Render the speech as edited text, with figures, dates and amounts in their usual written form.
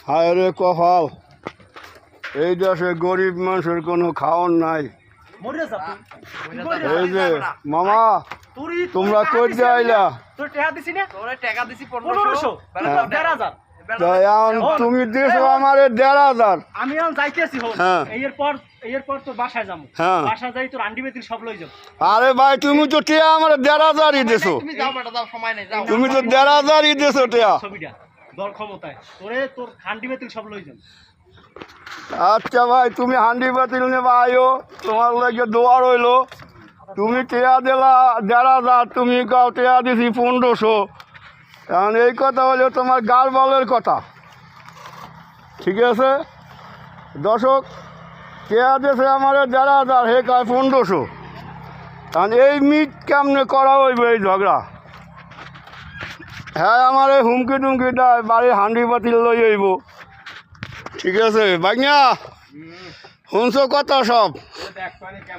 হায় রে কপাল, এই দেশে গরিব মানুষের কোনো খাওয়ার নাই। এই যে মামা, তোমরা কই দিয়ে আইলা? তুমি দিয়েছো আমার 1,500। আমি যাইতেছি। হ্যাঁ, এরপর তো বাসায় যাবো। হ্যাঁ, বাসায় যাই তোর আন্ডি বেতিল সব লই যাবো। আরে ভাই তুমি তো টিয়া আমার 1,500ই দিছো। তুমি তো 1,500ই দিছো টিয়া। ছবিটা দর ক্ষমতায় তোর হান্ডি বেতিল সব লই যাবো। আচ্ছা ভাই, তুমি হান্ডি বাতিল নেবা আইও, তোমার লাগে দোয়া রইলো। তুমি টিয়া দিলা 1,500, তুমি গাও টিয়া দিছি 1500। কারণ এই কথা হলো তোমার গাল বলের কথা, ঠিক আছে? দর্শক, টিয়া দিয়েছে আমার 1,500, হে কয় 1500। কারণ এই মিট কেমনে করা হইবে এই ঝগড়া? হ্যাঁ, আমার এই হুমকি টুমকি দেয়, বাড়ির হান্ডি বাতিল লই আইব। ঠিক আছে ভাইয়া, শুনছো কথা সব?